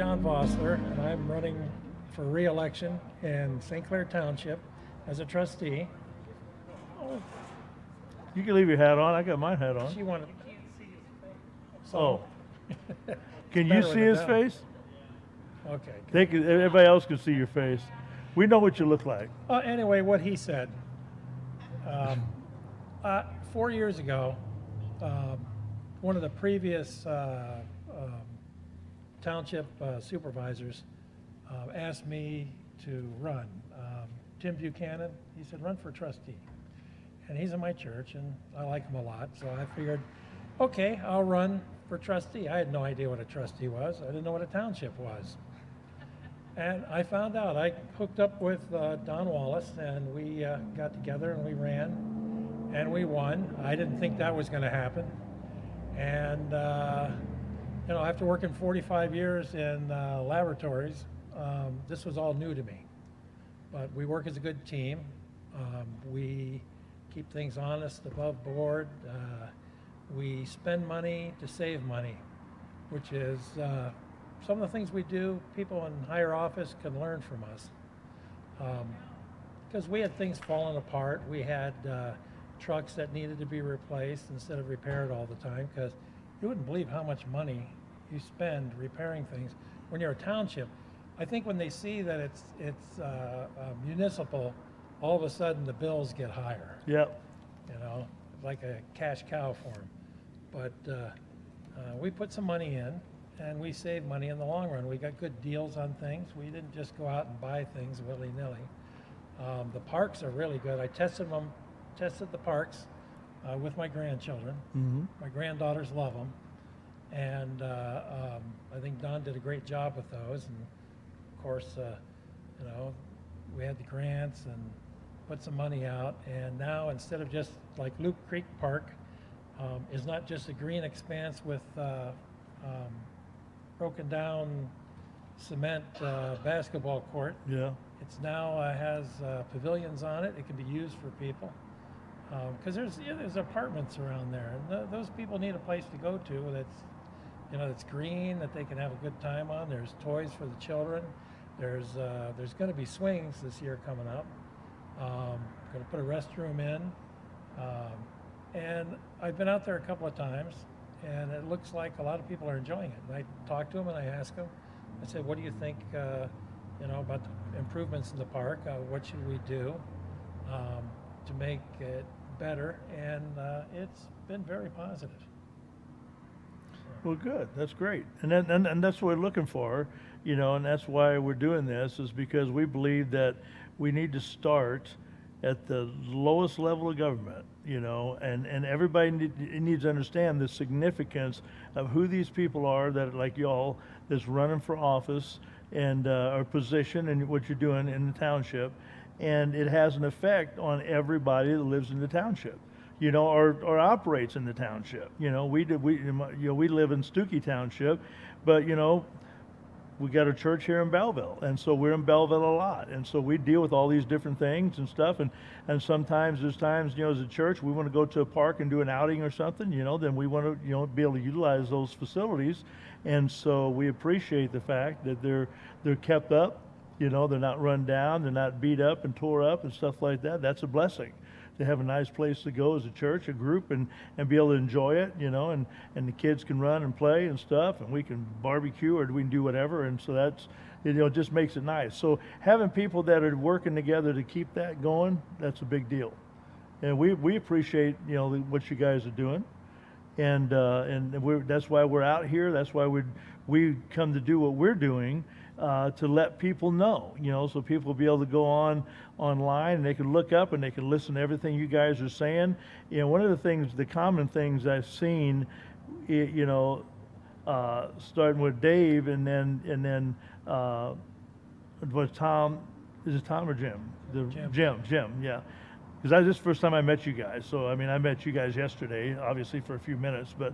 John Vosler, and I'm running for re-election in Clair Township as a trustee. Oh, You can leave your hat on. I got my hat on. she wanted. Oh, can you better see with it his down. face? Okay. Good. They can, everybody else can see your face. We know what you look like. Anyway, what he said. Um, 4 years ago, one of the previous township supervisors asked me to run. Tim Buchanan, he said, run for trustee. And he's in my church, and I like him a lot, so I figured, okay, I'll run for trustee. I had no idea what a trustee was. I didn't know what a township was. And I found out. I hooked up with Don Wallace, and we got together and we ran, and we won. I didn't think that was going to happen. And, after working 45 years in laboratories, this was all new to me. But we work as a good team. We keep things honest, above board. We spend money to save money, which is some of the things we do, people in higher office can learn from us. Because we had things falling apart. We had trucks that needed to be replaced instead of repaired all the time, because you wouldn't believe how much money you spend repairing things when you're a township. I think when they see that it's municipal, all of a sudden the bills get higher. Yep. Like a cash cow for them. But we put some money in, and we save money in the long run. We got good deals on things. We didn't just go out and buy things willy-nilly. The parks are really good. I tested the parks with my grandchildren. Mm-hmm. My granddaughters love them. And I think Don did a great job with those. And of course, we had the grants and put some money out. And now, instead of just like Luke Creek Park, is not just a green expanse with broken down cement basketball court. Yeah. It's now has pavilions on it. It can be used for people. Because there's apartments around there, and those people need a place to go to that's green, that they can have a good time on. There's toys for the children. There's going to be swings this year coming up. Going to put a restroom in, and I've been out there a couple of times, and it looks like a lot of people are enjoying it. And I talk to them and I ask them. I said, "What do you think? About the improvements in the park? What should we do to make it better?" And it's been very positive. Well, good. That's great. And that's what we're looking for, and that's why we're doing this, is because we believe that we need to start at the lowest level of government, and everybody needs to understand the significance of who these people are that, like y'all, that's running for office and our position and what you're doing in the township. And it has an effect on everybody that lives in the township, or operates in the township. We live in Stookie Township, but we got a church here in Belleville, and so we're in Belleville a lot, and so we deal with all these different things and stuff. And sometimes there's times, as a church, we want to go to a park and do an outing or something, then we want to be able to utilize those facilities. And so we appreciate the fact that they're kept up. They're not run down, they're not beat up and tore up and stuff like that. That's a blessing to have a nice place to go as a church, a group, and be able to enjoy it, and the kids can run and play and stuff, and we can barbecue or we can do whatever. And so that's, it just makes it nice. So having people that are working together to keep that going, that's a big deal. And we appreciate, what you guys are doing. And that's why we're out here. That's why we come to do what we're doing, to let people know, so people will be able to go online and they can look up and they can listen to everything you guys are saying. One of the common things I've seen, starting with Dave and then was Tom, is it Tom or Jim? Jim, yeah. Because this is the first time I met you guys. So, I met you guys yesterday, obviously for a few minutes, but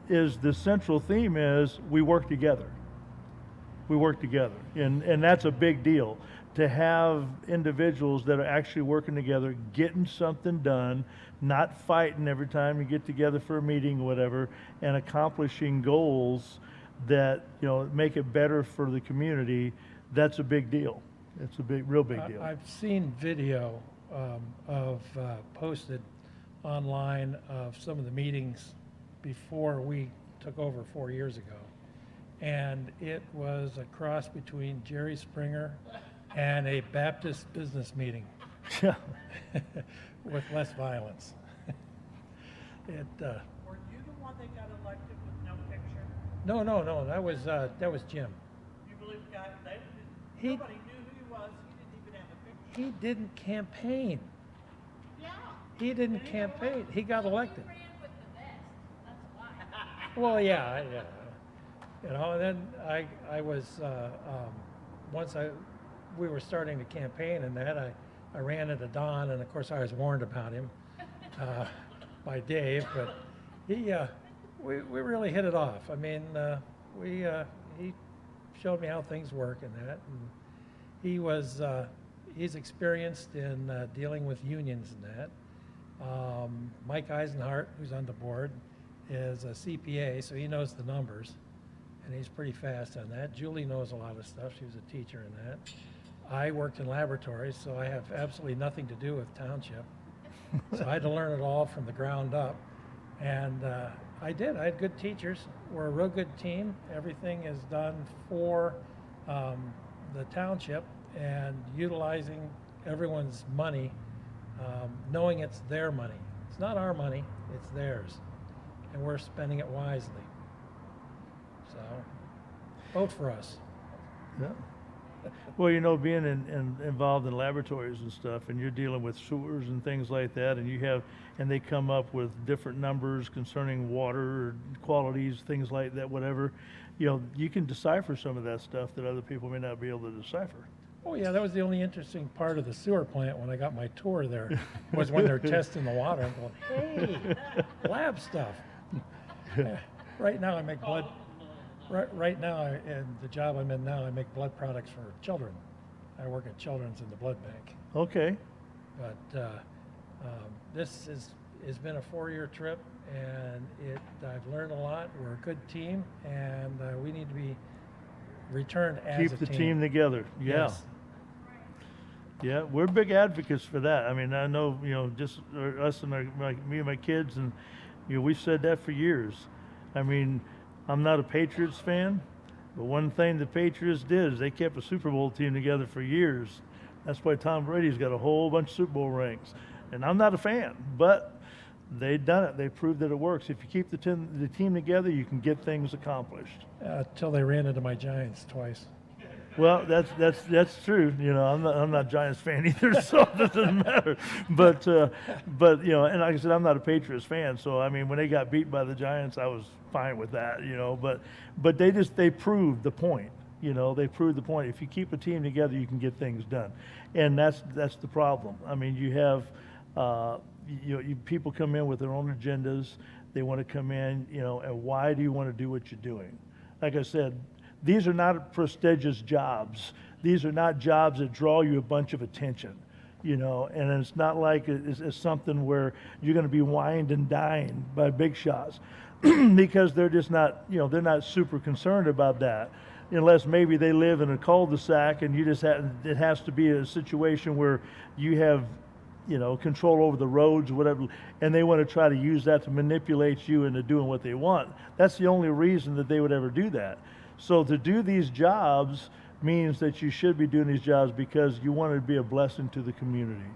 is the central theme is we work together. We work together, and that's a big deal, to have individuals that are actually working together, getting something done, not fighting every time you get together for a meeting or whatever, and accomplishing goals that, you know, make it better for the community, that's a big deal. It's a real big deal. I've seen video posted online of some of the meetings before we took over 4 years ago. And it was a cross between Jerry Springer and a Baptist business meeting Yeah. with less violence. Were you the one that got elected with no picture? No, that was Jim. You believe He- nobody knew who he was, he didn't even have a picture? He didn't campaign. Yeah. He didn't campaign. He got elected. Ran with the vest, that's why. Well, yeah. You know, and then I was, once we were starting to campaign and that, I ran into Don, and of course I was warned about him by Dave, but we really hit it off. I mean, he showed me how things work and that, and he's experienced in dealing with unions and that. Mike Eisenhart, who's on the board, is a CPA, so he knows the numbers, and he's pretty fast on that. Julie knows a lot of stuff. She was a teacher in that. I worked in laboratories, so I have absolutely nothing to do with township. So I had to learn it all from the ground up. And I did. I had good teachers. We're a real good team. Everything is done for the township, and utilizing everyone's money, knowing it's their money. It's not our money, it's theirs. And we're spending it wisely. So, vote for us. Yeah. Well, you know, being involved in laboratories and stuff, and you're dealing with sewers and things like that, and they come up with different numbers concerning water qualities, things like that, whatever, you know, you can decipher some of that stuff that other people may not be able to decipher. Oh yeah, that was the only interesting part of the sewer plant when I got my tour there, was when they're testing the water. I'm going, hey, lab stuff. Right now I make blood. Right now, in the job I'm in now, I make blood products for children. I work at Children's in the blood bank. Okay. But this has been a 4-year trip, and I've learned a lot. We're a good team, and we need to be returned as a team. Keep the team together. Yeah. Yes. Yeah, we're big advocates for that. I mean, I know, you know, just us and me and my kids, and you know, we've said that for years. I mean, I'm not a Patriots fan, but one thing the Patriots did is they kept a Super Bowl team together for years. That's why Tom Brady's got a whole bunch of Super Bowl rings. And I'm not a fan, but they've done it. They proved that it works. If you keep the team together, you can get things accomplished. Till they ran into my Giants twice. Well, that's true. You know, I'm not a Giants fan either, so it doesn't matter. But you know, and like I said, I'm not a Patriots fan, so I mean, when they got beat by the Giants, I was fine with that. You know, but they proved the point. You know, they proved the point. If you keep a team together, you can get things done, and that's the problem. I mean, you have people come in with their own agendas. They want to come in, you know, and why do you want to do what you're doing? Like I said, these are not prestigious jobs. These are not jobs that draw you a bunch of attention, you know, and it's not like it's something where you're going to be wined and dined by big shots because they're just not, you know, they're not super concerned about that unless maybe they live in a cul-de-sac and you just it has to be a situation where you have, you know, control over the roads or whatever, and they want to try to use that to manipulate you into doing what they want. That's the only reason that they would ever do that. So to do these jobs means that you should be doing these jobs because you want to be a blessing to the community.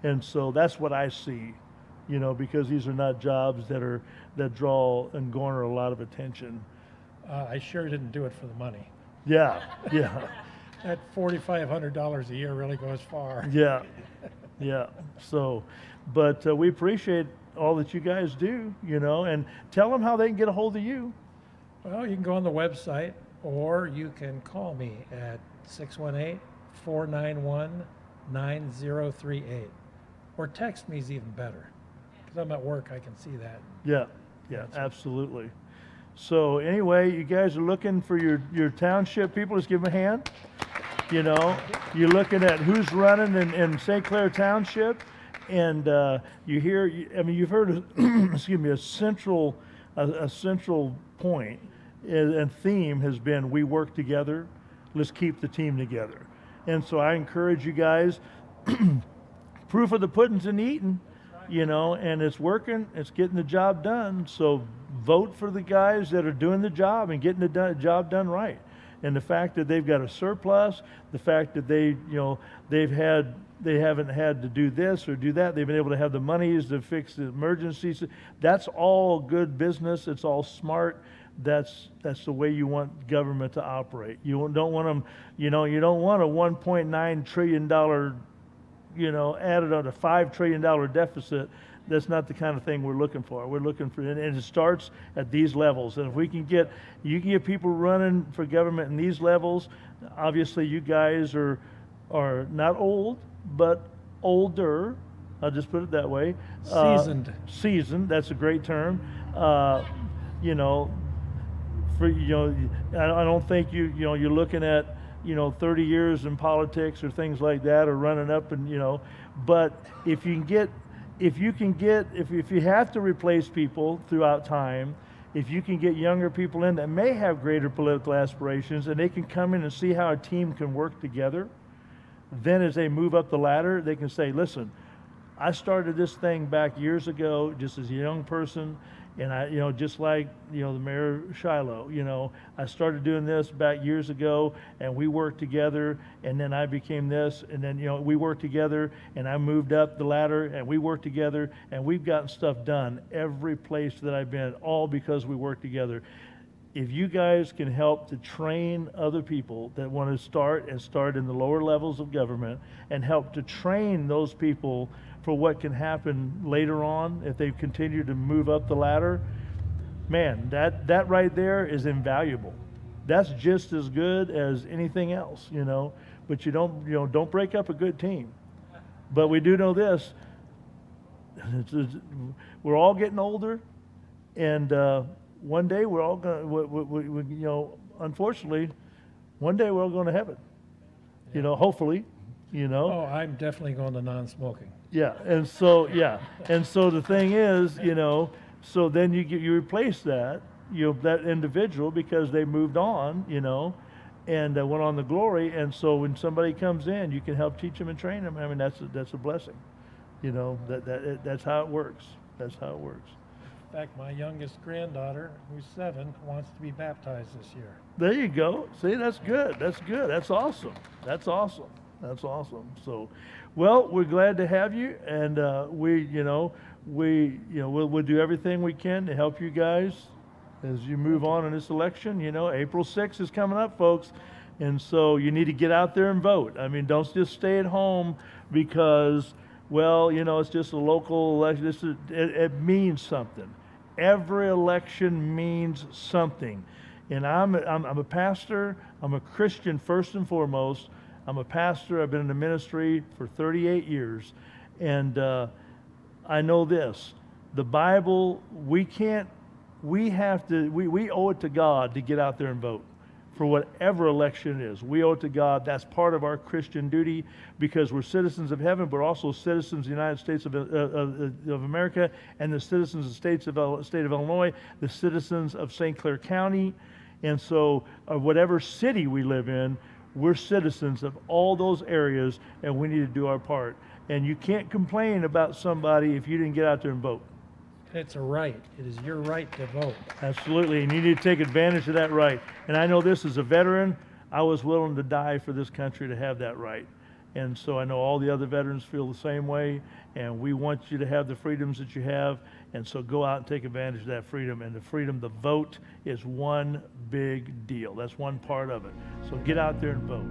And so that's what I see, you know, because these are not jobs that draw and garner a lot of attention. I sure didn't do it for the money. Yeah, yeah, That $4,500 a year really goes far. yeah, yeah. So, but we appreciate all that you guys do, you know, and tell them how they can get a hold of you. Well, you can go on the website, or you can call me at 618-491-9038. Or text me is even better, because I'm at work, I can see that. Yeah, yeah, absolutely. So anyway, you guys are looking for your township people. Just give them a hand. You know, you're looking at who's running in St. Clair Township, and you hear, I mean, you've heard, excuse me, a central point and theme has been, we work together, let's keep the team together. And so I encourage you guys, proof of the pudding's in the eating, you know, and it's working, it's getting the job done. So vote for the guys that are doing the job and getting the job done right. And the fact that they've got a surplus, the fact that they haven't had to do this or do that, they've been able to have the monies to fix the emergencies. That's all good business. It's all smart. That's the way you want government to operate. You don't want them, you don't want a $1.9 trillion, added on a $5 trillion deficit. That's not the kind of thing we're looking for. We're looking for, and it starts at these levels. And if you can get people running for government in these levels, obviously you guys are not old, but older. I'll just put it that way. Seasoned. That's a great term. I don't think you're looking at 30 years in politics or things like that, or running up and but if you have to replace people throughout time, if you can get younger people in that may have greater political aspirations, and they can come in and see how a team can work together, then as they move up the ladder, they can say, listen, I started this thing back years ago just as a young person, and I, just like, the mayor of Shiloh, I started doing this back years ago, and we worked together, and then I became this, and then, we worked together, and I moved up the ladder, and we worked together, and we've gotten stuff done every place that I've been, all because we worked together. If you guys can help to train other people that want to start in the lower levels of government, and help to train those people for what can happen later on if they continue to move up the ladder, man, that right there is invaluable. That's just as good as anything else, But you don't break up a good team. But we do know this: we're all getting older, and one day we're all going. Unfortunately, one day we're all going to heaven. Hopefully, Oh, I'm definitely going to non-smoking. Yeah, and so the thing is, so then you replace that, that individual, because they moved on, and went on the glory. And so when somebody comes in, you can help teach them and train them. I mean, that's a blessing. That's how it works. That's how it works. In fact, my youngest granddaughter, who's 7, wants to be baptized this year. There you go. See, that's good. That's good. That's awesome. That's awesome. That's awesome. So, well, we're glad to have you, and we'll do everything we can to help you guys as you move on in this election. April 6th is coming up, folks, and so you need to get out there and vote. I mean, don't just stay at home because, it's just a local election. It means something. Every election means something, and I'm a pastor. I'm a Christian first and foremost. I'm a pastor. I've been in the ministry for 38 years. And I know this. The Bible, we owe it to God to get out there and vote for whatever election it is. We owe it to God. That's part of our Christian duty, because we're citizens of heaven, but also citizens of the United States of America, and the citizens of the state of Illinois, the citizens of St. Clair County. And so whatever city we live in, we're citizens of all those areas, and we need to do our part. And you can't complain about somebody if you didn't get out there and vote. It's a right. It is your right to vote. Absolutely, and you need to take advantage of that right. And I know this, as a veteran, I was willing to die for this country to have that right. And so I know all the other veterans feel the same way, and we want you to have the freedoms that you have. And so go out and take advantage of that freedom. And the freedom to vote is one big deal. That's one part of it. So get out there and vote.